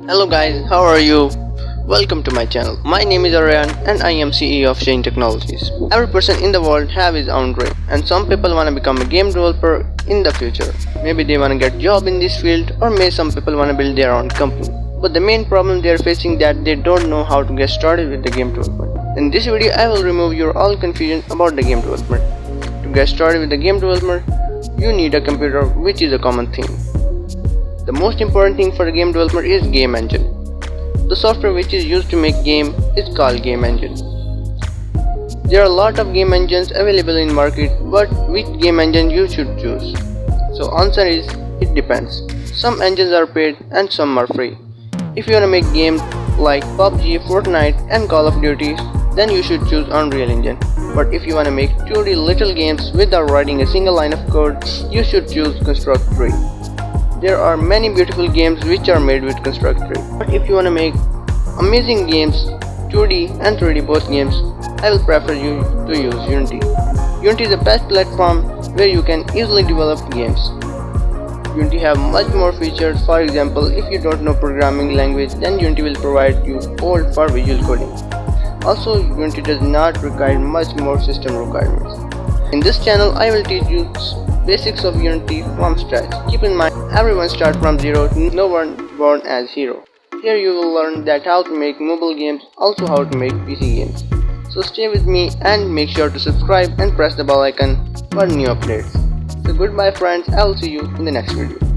Hello guys, how are you? Welcome to my channel. My name is Aryan and I am CEO of Chain Technologies. Every person in the world have his own dream, and some people wanna become a game developer in the future. Maybe they wanna get job in this field, or maybe some people wanna build their own company. But the main problem they are facing that they don't know how to get started with the game development. In this video I will remove your all confusion about the game development. To get started with the game development, you need a computer, which is a common thing. The most important thing for a game developer is game engine. The software which is used to make game is called game engine. There are a lot of game engines available in market, but which game engine you should choose? So answer is, it depends. Some engines are paid and some are free. If you wanna make games like PUBG, Fortnite and Call of Duty, then you should choose Unreal Engine. But if you wanna make 2D little games without writing a single line of code, you should choose Construct 3. There are many beautiful games which are made with Construct 3. But if you wanna make amazing games, 2D and 3D both games, I will prefer you to use Unity. Unity is the best platform where you can easily develop games. Unity have much more features. For example, if you don't know programming language, then Unity will provide you code for visual coding. Also, Unity does not require much more system requirements. In this channel, I will teach you basics of Unity from scratch. Keep in mind, everyone starts from zero, no one born as hero. Here you will learn that how to make mobile games, also how to make PC games. So stay with me and make sure to subscribe and press the bell icon for new updates. So goodbye friends, I will see you in the next video.